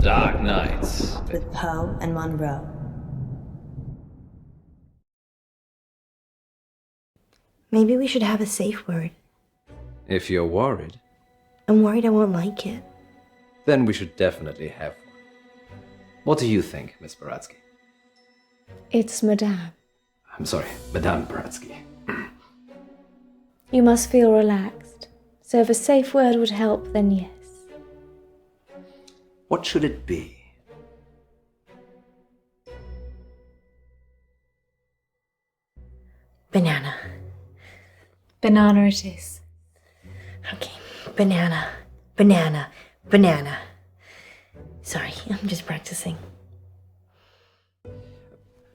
Dark Nights with Poe and Munro. Maybe we should have a safe word. If you're worried, I'm worried I won't like it. then we should definitely have one. What do you think, Miss Baratsky? It's Madame. I'm sorry, Madame Baratsky. You must feel relaxed. So if a safe word would help, then yes. What should it be? Banana. Banana it is. Okay, banana, banana, banana. Sorry, I'm just practicing.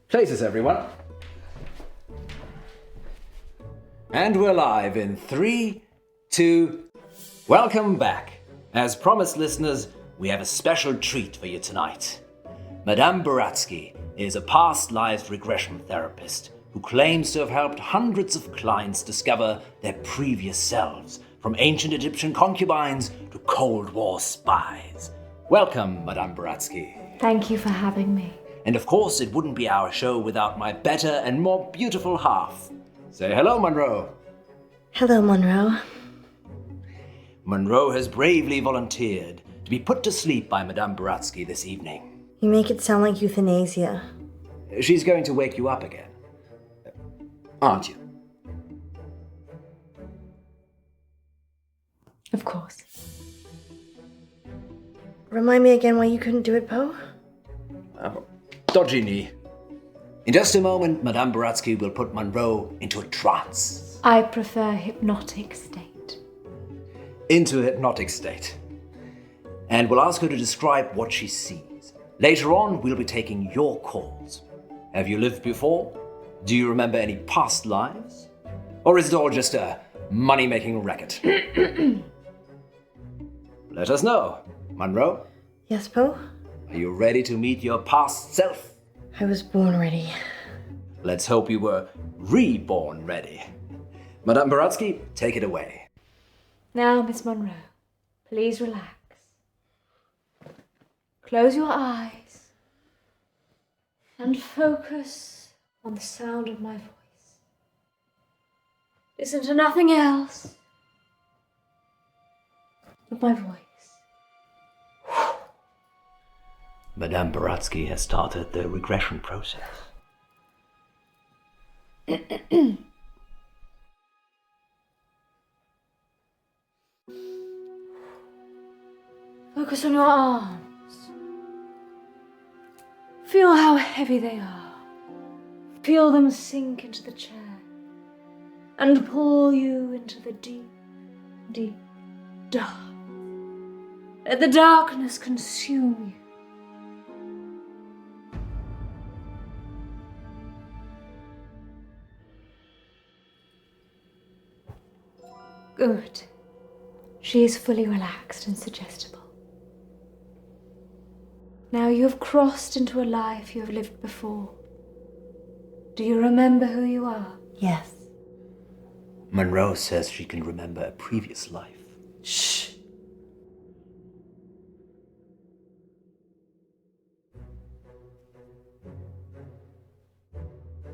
Places, everyone. And we're live in 3, 2... Welcome back. As promised, listeners, we have a special treat for you tonight. Madame Baratsky is a past lives regression therapist who claims to have helped hundreds of clients discover their previous selves, from ancient Egyptian concubines to Cold War spies. Welcome, Madame Baratsky. Thank you for having me. And of course, it wouldn't be our show without my better and more beautiful half. Say hello, Munro. Hello, Munro. Munro has bravely volunteered to be put to sleep by Madame Baratsky this evening. You make it sound like euthanasia. She's going to wake you up again. Aren't you? Of course. Remind me again why you couldn't do it, Poe? Dodgy knee. In just a moment, Madame Baratsky will put Munro into a trance. I prefer hypnotic state. Into a hypnotic state. And we'll ask her to describe what she sees. Later on, we'll be taking your calls. Have you lived before? Do you remember any past lives? Or is it all just a money-making racket? Let us know. Munro, Yes, Poe? are you ready to meet your past self? I was born ready. Let's hope you were reborn ready. Madame Baratsky, take it away. Now, Miss Munro, please relax. Close your eyes and focus on the sound of my voice. Listen to nothing else but my voice. Madame Baratsky has started the regression process. Focus on your arms. Feel how heavy they are. Feel them sink into the chair and pull you into the deep, deep dark. Let the darkness consume you. Good. She is fully relaxed and suggestible. Now you have crossed into a life you have lived before. Do you remember who you are? Yes. Munro says she can remember a previous life. Shh.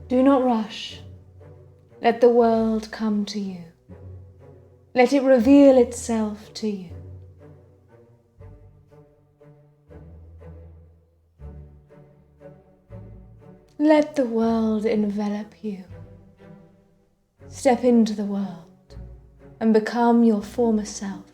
Do not rush. Let the world come to you. Let it reveal itself to you. Let the world envelop you. Step into the world and become your former self.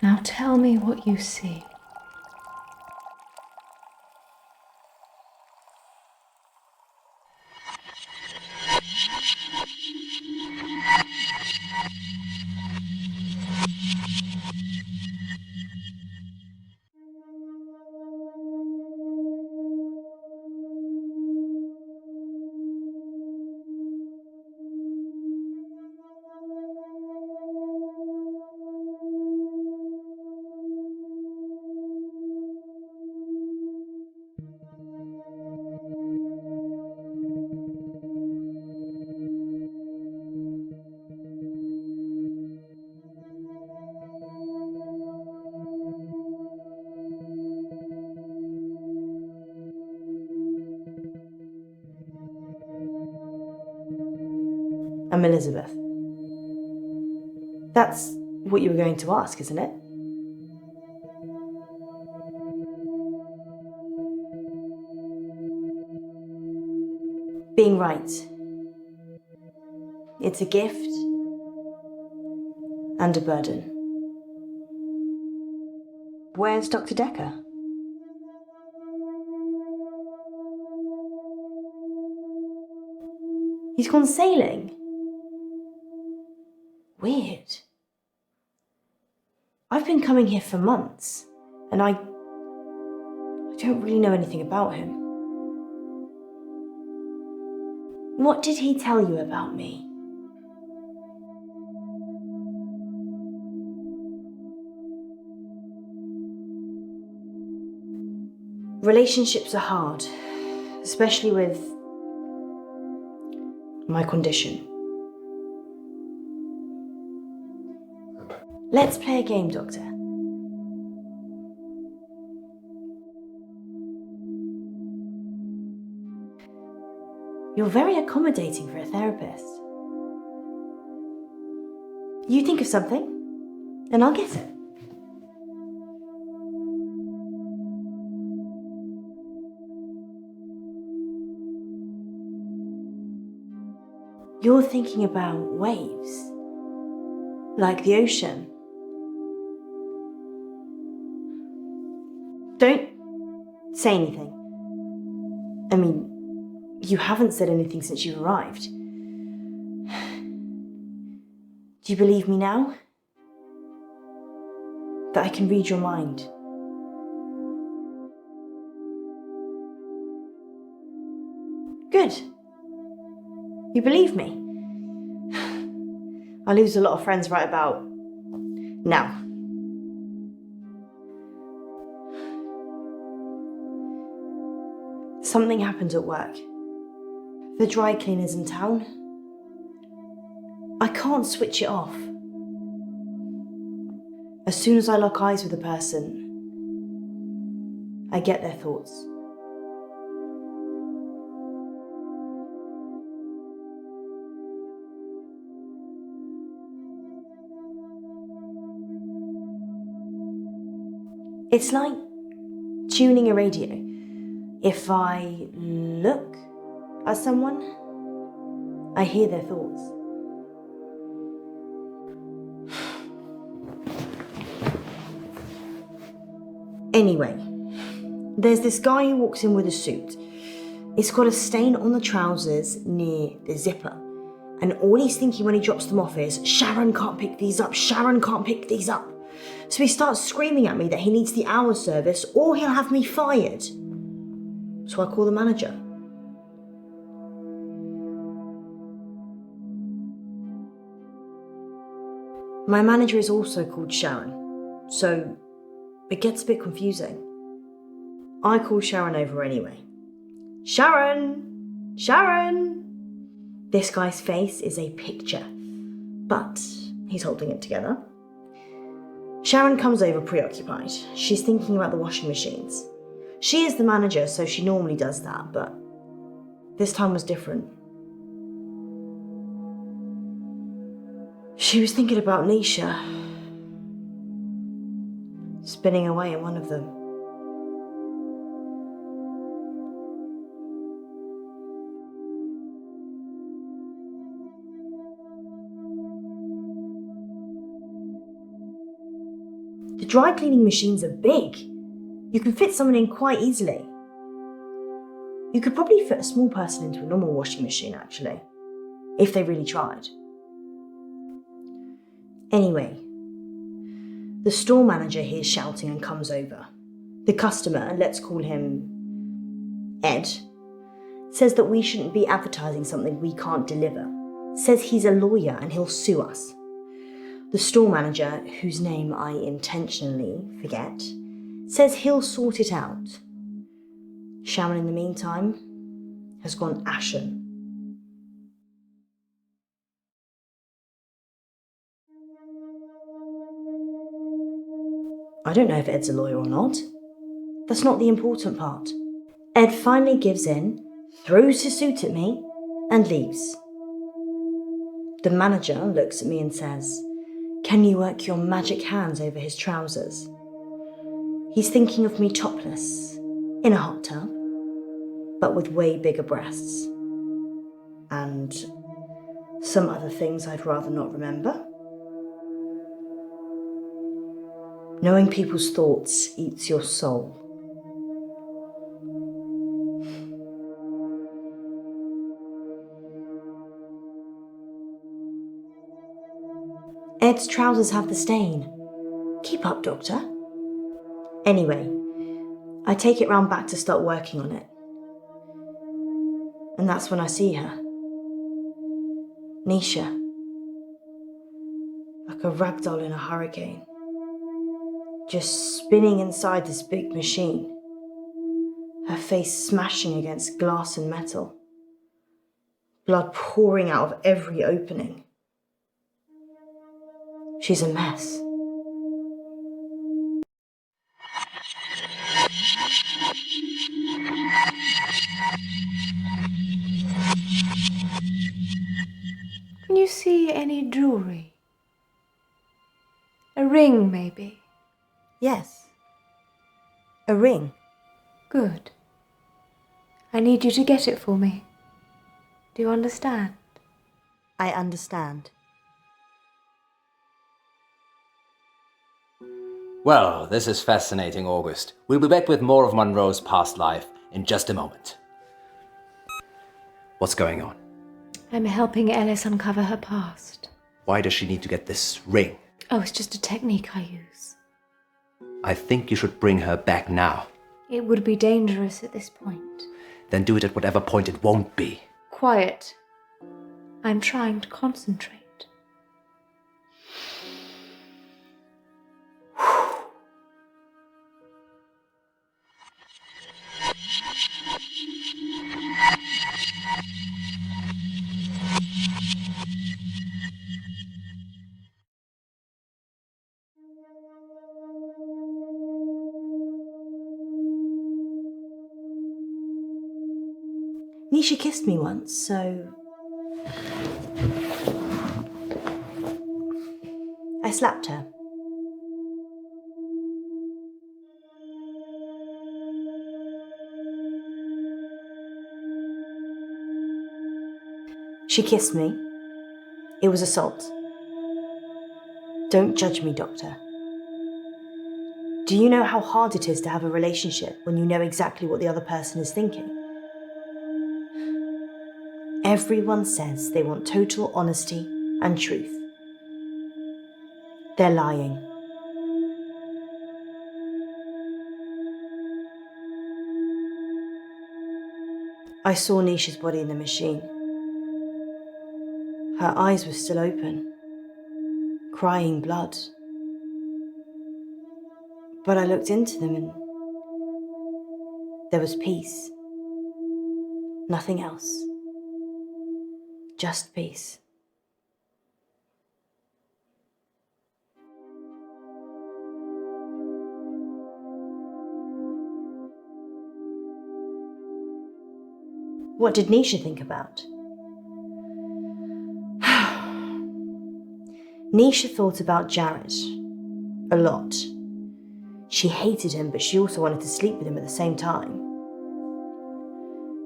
Now tell me what you see. I'm Elizabeth. That's what you were going to ask, isn't it? Being right. It's a gift and a burden. Where's Dr. Decker? He's gone sailing. Weird. I've been coming here for months, and I don't really know anything about him. What did he tell you about me? Relationships are hard, especially with my condition. Let's play a game, Doctor. You're very accommodating for a therapist. You think of something, and I'll get it. You're thinking about waves, like the ocean. Don't say anything. I mean, you haven't said anything since you arrived. Do you believe me now? That I can read your mind? Good. You believe me? I lose a lot of friends right about now. Something happened at work. The dry cleaner's in town. I can't switch it off. As soon as I lock eyes with a person, I get their thoughts. It's like tuning a radio. If I look at someone, I hear their thoughts. Anyway, there's this guy who walks in with a suit. It's got a stain on the trousers near the zipper. And all he's thinking when he drops them off is, Sharon can't pick these up, Sharon can't pick these up. So he starts screaming at me that he needs the hour service or he'll have me fired. So I call the manager. My manager is also called Sharon, so it gets a bit confusing. I call Sharon over anyway. Sharon! Sharon! This guy's face is a picture, but he's holding it together. Sharon comes over preoccupied. She's thinking about the washing machines. She is the manager, so she normally does that, but this time was different. She was thinking about Nisha, spinning away in one of them. The dry cleaning machines are big. You can fit someone in quite easily. You could probably fit a small person into a normal washing machine, actually, if they really tried. Anyway, the store manager hears shouting and comes over. The customer, let's call him Ed, says that we shouldn't be advertising something we can't deliver. Says he's a lawyer and he'll sue us. The store manager, whose name I intentionally forget, says he'll sort it out. Sharon, in the meantime, has gone ashen. I don't know if Ed's a lawyer or not. That's not the important part. Ed finally gives in, throws his suit at me, and leaves. The manager looks at me and says, "Can you work your magic hands over his trousers?" He's thinking of me topless, in a hot tub, but with way bigger breasts. And some other things I'd rather not remember. Knowing people's thoughts eats your soul. Ed's trousers have the stain. Keep up, Doctor. Anyway, I take it round back to start working on it. And that's when I see her. Nisha. Like a rag doll in a hurricane. Just spinning inside this big machine. Her face smashing against glass and metal. Blood pouring out of every opening. She's a mess. Can you see any jewellery? A ring, maybe? Yes. A ring. Good. I need you to get it for me. Do you understand? I understand. Well, this is fascinating, August. We'll be back with more of Munro's past life in just a moment. What's going on? I'm helping Ellis uncover her past. Why does she need to get this ring? Oh, it's just a technique I use. I think you should bring her back now. It would be dangerous at this point. Then do it at whatever point it won't be. Quiet. I'm trying to concentrate. Nisha kissed me once, so I slapped her. She kissed me. It was assault. Don't judge me, Doctor. Do you know how hard it is to have a relationship when you know exactly what the other person is thinking? Everyone says they want total honesty and truth. They're lying. I saw Nisha's body in the machine. Her eyes were still open, crying blood. But I looked into them and there was peace. Nothing else. Just peace. What did Nisha think about? Nisha thought about Jared a lot. She hated him, but she also wanted to sleep with him at the same time.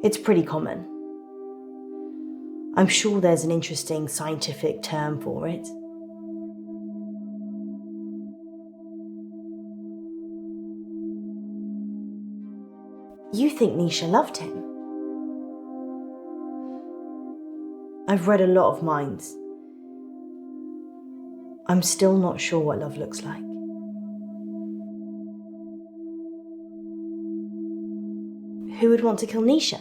It's pretty common. I'm sure there's an interesting scientific term for it. You think Nisha loved him? I've read a lot of minds. I'm still not sure what love looks like. Who would want to kill Nisha?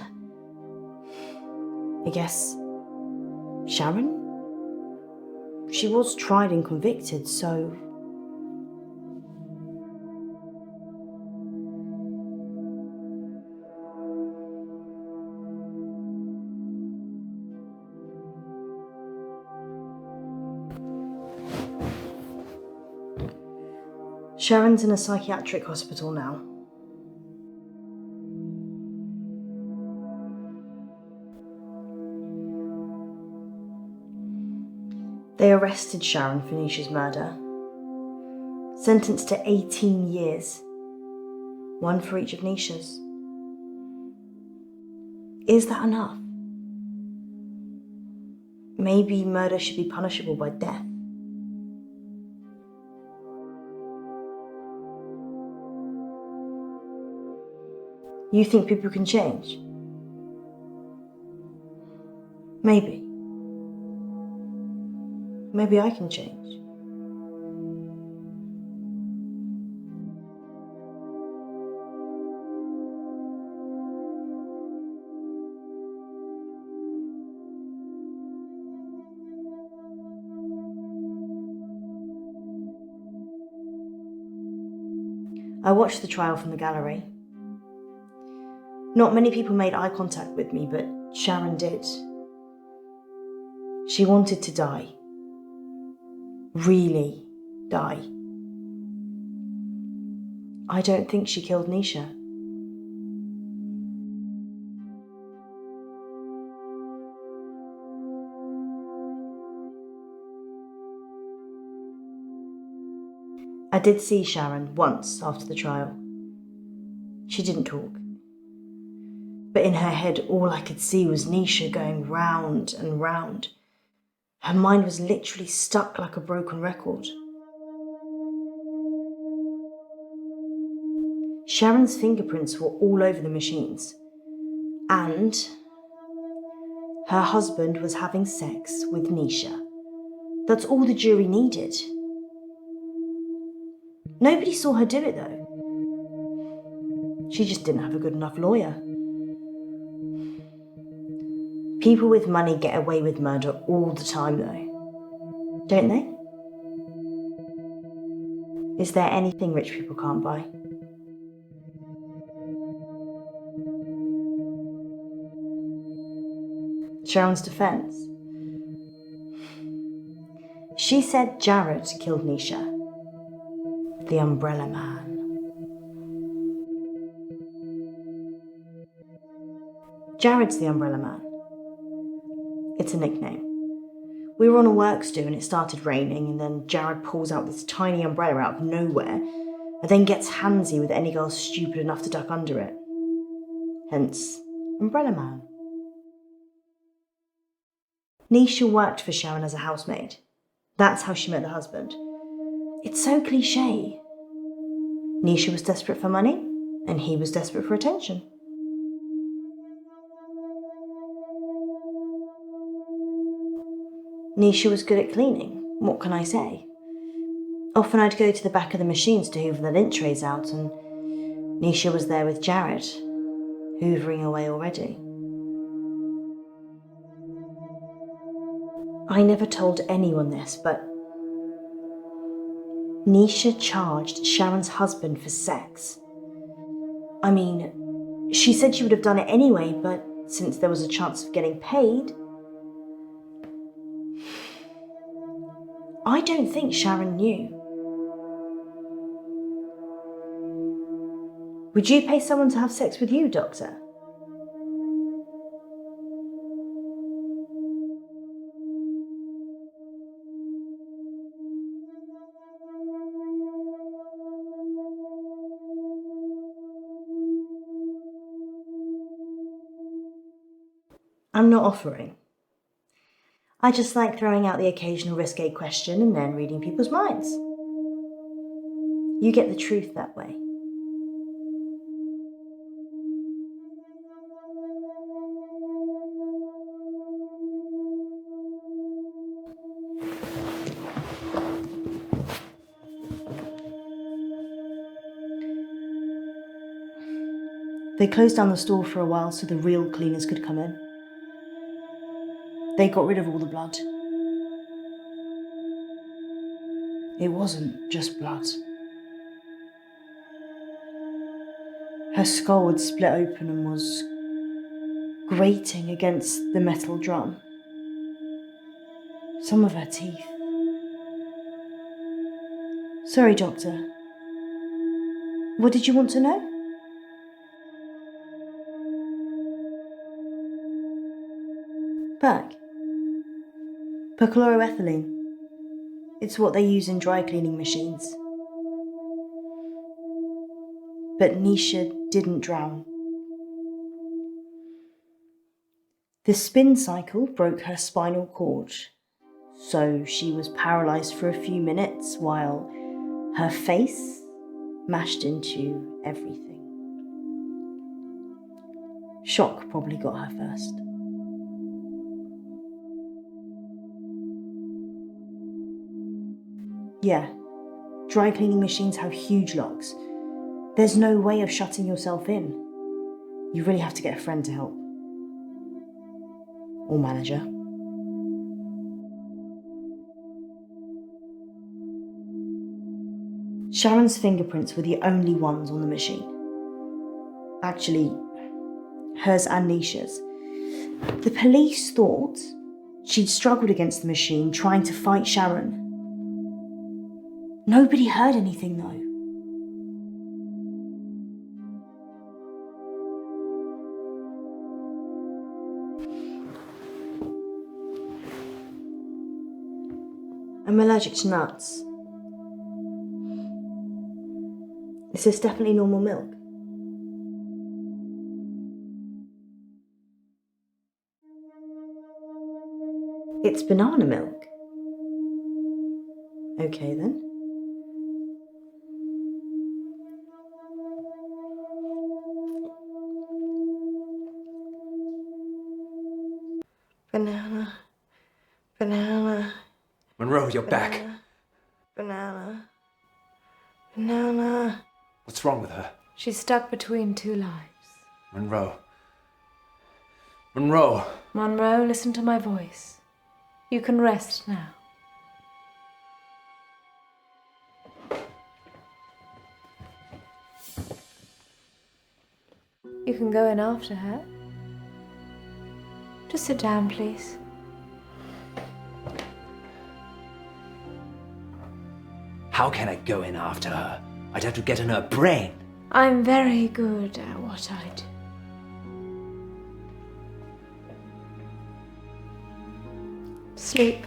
I guess Sharon? She was tried and convicted, so... Sharon's in a psychiatric hospital now. They arrested Sharon for Nisha's murder. Sentenced to 18 years. One for each of Nisha's. Is that enough? Maybe murder should be punishable by death. You think people can change? Maybe. Maybe I can change. I watched the trial from the gallery. Not many people made eye contact with me, but Sharon did. She wanted to die. Really die. I don't think she killed Nisha. I did see Sharon once after the trial. She didn't talk. But in her head, all I could see was Nisha going round and round. Her mind was literally stuck like a broken record. Sharon's fingerprints were all over the machines. And her husband was having sex with Nisha. That's all the jury needed. Nobody saw her do it though. She just didn't have a good enough lawyer. People with money get away with murder all the time though, don't they? Is there anything rich people can't buy? Sharon's defense. She said Jared killed Nisha, the umbrella man. Jared's the umbrella man. It's a nickname. We were on a works do and it started raining, and then Jared pulls out this tiny umbrella out of nowhere and then gets handsy with any girl stupid enough to duck under it. Hence, Umbrella Man. Nisha worked for Sharon as a housemaid. That's how she met the husband. It's so cliche. Nisha was desperate for money, and he was desperate for attention. Nisha was good at cleaning, what can I say? Often I'd go to the back of the machines to hoover the lint trays out, and Nisha was there with Jared, hoovering away already. I never told anyone this, but Nisha charged Sharon's husband for sex. I mean, she said she would have done it anyway, but since there was a chance of getting paid, I don't think Sharon knew. Would you pay someone to have sex with you, Doctor? I'm not offering. I just like throwing out the occasional risque question and then reading people's minds. You get the truth that way. They closed down the store for a while so the real cleaners could come in. They got rid of all the blood. It wasn't just blood. Her skull had split open and was grating against the metal drum. Some of her teeth. Sorry, Doctor. What did you want to know? Back. Perchloroethylene. It's what they use in dry cleaning machines. But Nisha didn't drown. The spin cycle broke her spinal cord, so she was paralysed for a few minutes while her face mashed into everything. Shock probably got her first. Yeah, dry cleaning machines have huge locks. There's no way of shutting yourself in. You really have to get a friend to help. Or manager. Sharon's fingerprints were the only ones on the machine. Actually, hers and Nisha's. The police thought she'd struggled against the machine trying to fight Sharon. Nobody heard anything though. I'm allergic to nuts. This is definitely normal milk. It's banana milk. Okay then. Banana. Banana. Munro, you're back. Banana. Banana. What's wrong with her? She's stuck between two lives. Munro. Munro. Munro, listen to my voice. You can rest now. You can go in after her. Just sit down, please. How can I go in after her? I'd have to get in her brain. I'm very good at what I do. Sleep.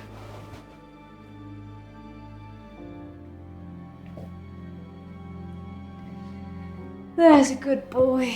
There's a good boy.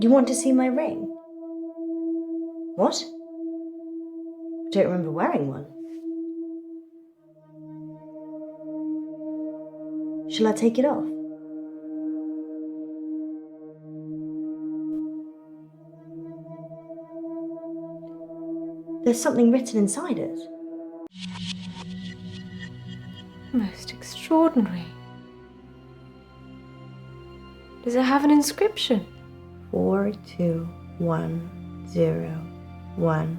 You want to see my ring? What? I don't remember wearing one. Shall I take it off? There's something written inside it. Most extraordinary. Does it have an inscription? 42101000.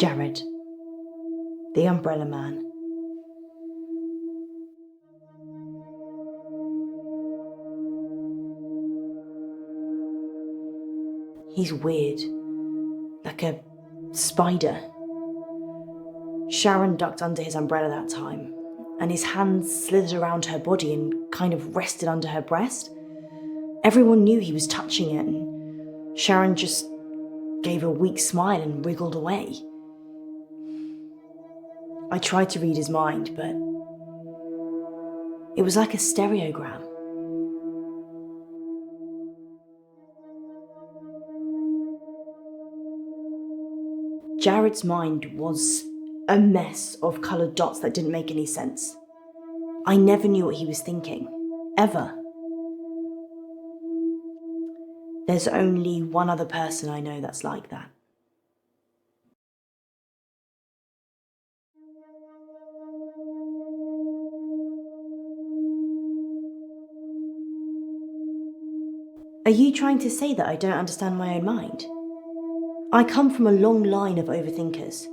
Jared, the umbrella man. He's weird, like a spider. Sharon ducked under his umbrella that time, and his hands slithered around her body and kind of rested under her breast. Everyone knew he was touching it, and Sharon just gave a weak smile and wriggled away. I tried to read his mind, but it was like a stereogram. Jared's mind was a mess of coloured dots that didn't make any sense. I never knew what he was thinking, ever. There's only one other person I know that's like that. Are you trying to say that I don't understand my own mind? I come from a long line of overthinkers.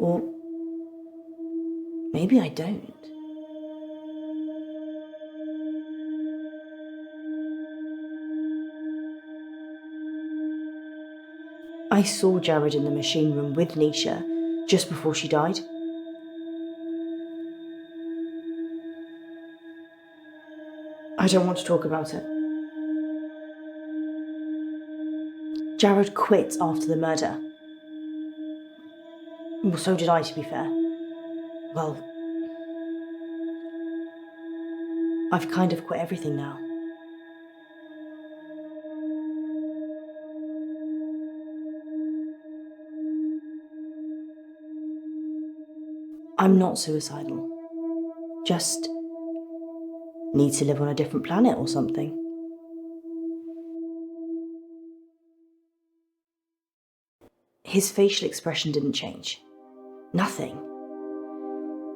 Or maybe I don't. I saw Jared in the machine room with Nisha just before she died. I don't want to talk about it. Jared quit after the murder. Well, so did I, to be fair. Well, I've kind of quit everything now. I'm not suicidal. Just need to live on a different planet or something. His facial expression didn't change. Nothing.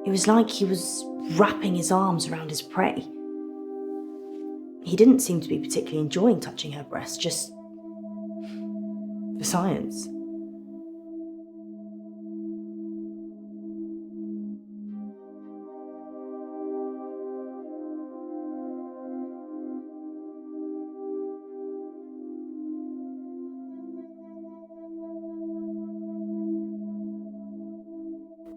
It was like he was wrapping his arms around his prey. He didn't seem to be particularly enjoying touching her breast, just for science.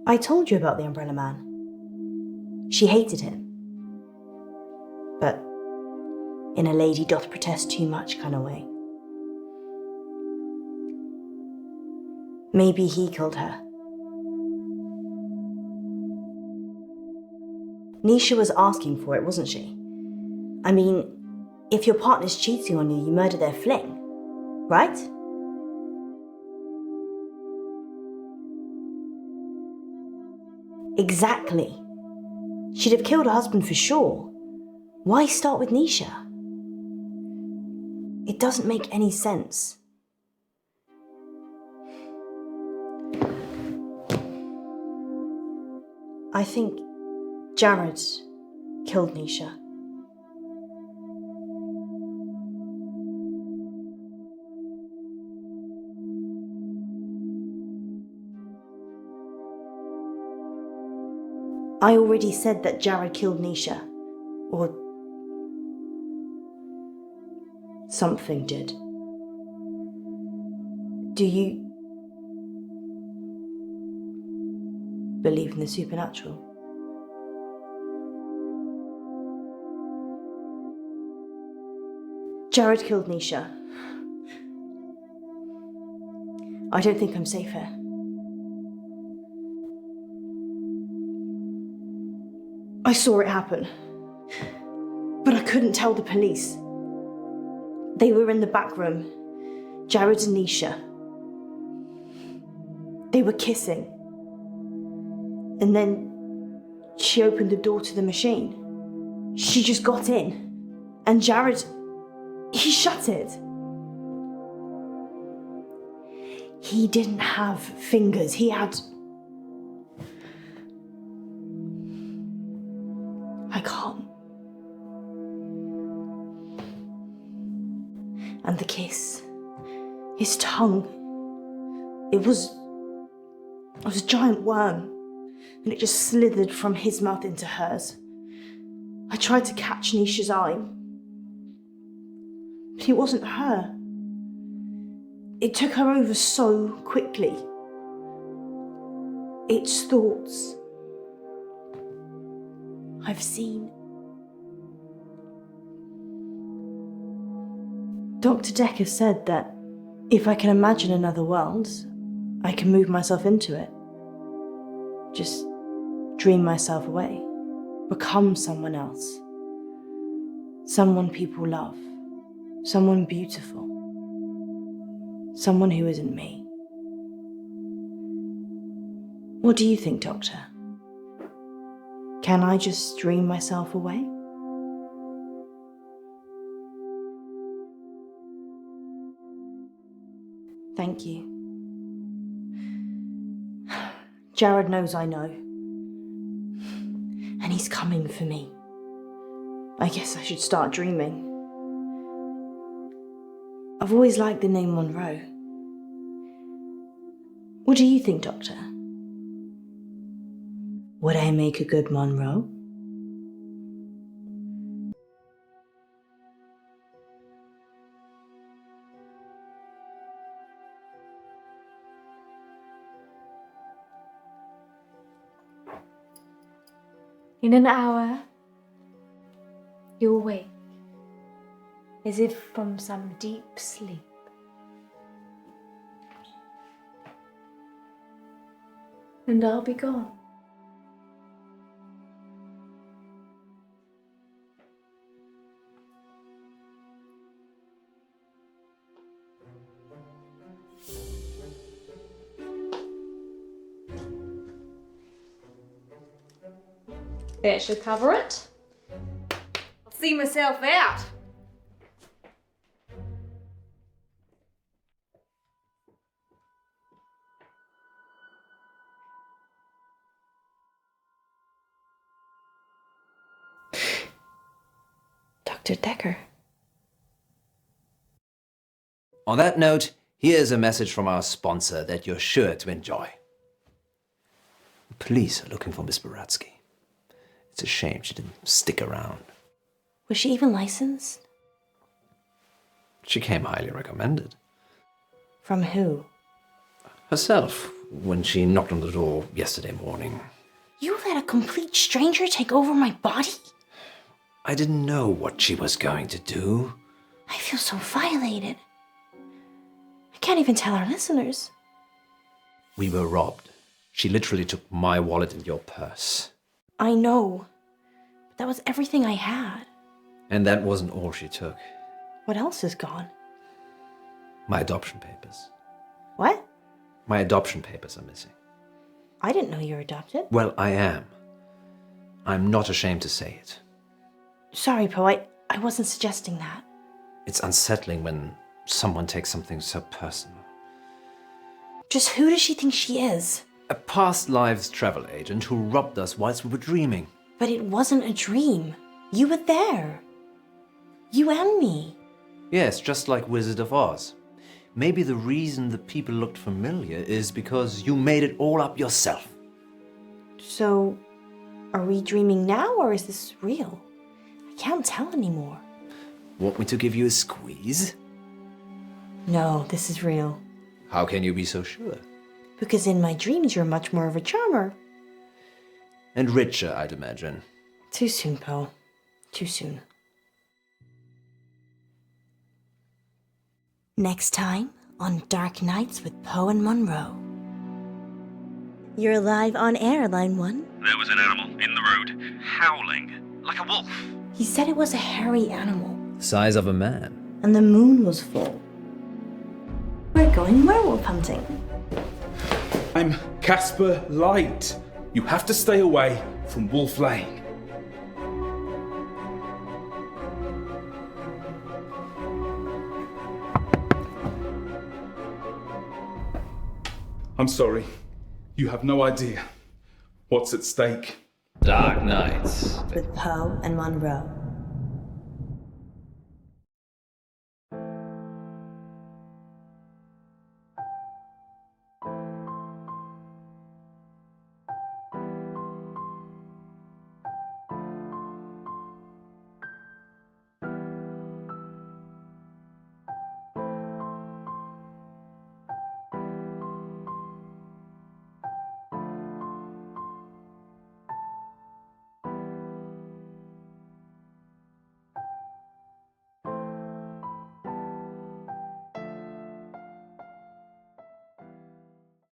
I told you about the umbrella man. She hated him. But in a lady doth protest too much kind of way. Maybe he killed her. Nisha was asking for it, wasn't she? I mean, if your partner's cheating on you, you murder their fling, right? Exactly. She'd have killed her husband for sure. Why start with Nisha? It doesn't make any sense. I think Jared killed Nisha. I already said that Jared killed Nisha. Or something did. Do you believe in the supernatural? Jared killed Nisha. I don't think I'm safe here. I saw it happen, but I couldn't tell the police. They were in the back room, Jared and Nisha. They were kissing. And then she opened the door to the machine. She just got in, and Jared, he shut it. He didn't have fingers, he had... I can't. And the kiss, his tongue, it was a giant worm, and it just slithered from his mouth into hers. I tried to catch Nisha's eye, but it wasn't her. It took her over so quickly. It's thoughts I've seen. Dr. Decker said that if I can imagine another world, I can move myself into it. Just dream myself away. Become someone else. Someone people love. Someone beautiful. Someone who isn't me. What do you think, Doctor? Can I just dream myself away? Thank you. Jared knows I know. And he's coming for me. I guess I should start dreaming. I've always liked the name Munro. What do you think, Doctor? Would I make a good Munro? In an hour, you'll wake, as if from some deep sleep. And I'll be gone. That should cover it. I'll see myself out. Dr. Decker. On that note, here's a message from our sponsor that you're sure to enjoy. The police are looking for Miss Buratsky. It's a shame she didn't stick around. Was she even licensed? She came highly recommended. From who? Herself, when she knocked on the door yesterday morning. You let a complete stranger take over my body? I didn't know what she was going to do. I feel so violated. I can't even tell our listeners. We were robbed. She literally took my wallet and your purse. I know. But that was everything I had. And that wasn't all she took. What else is gone? My adoption papers. What? My adoption papers are missing. I didn't know you were adopted. Well, I am. I'm not ashamed to say it. Sorry, Poe, I wasn't suggesting that. It's unsettling when someone takes something so personal. Just who does she think she is? A past lives travel agent who robbed us whilst we were dreaming. But it wasn't a dream. You were there. You and me. Yes, just like Wizard of Oz. Maybe the reason the people looked familiar is because you made it all up yourself. So, are we dreaming now or is this real? I can't tell anymore. Want me to give you a squeeze? No, this is real. How can you be so sure? Because in my dreams you're much more of a charmer. And richer, I'd imagine. Too soon, Poe. Too soon. Next time on Dark Nights with Poe and Munro. You're live on air, Line 1. There was an animal in the road, howling, like a wolf. He said it was a hairy animal, The size of a man. and the moon was full. We're going werewolf hunting. I'm Casper Light. You have to stay away from Wolf Lane. I'm sorry. You have no idea what's at stake. Dark Nights. With Poe and Munro.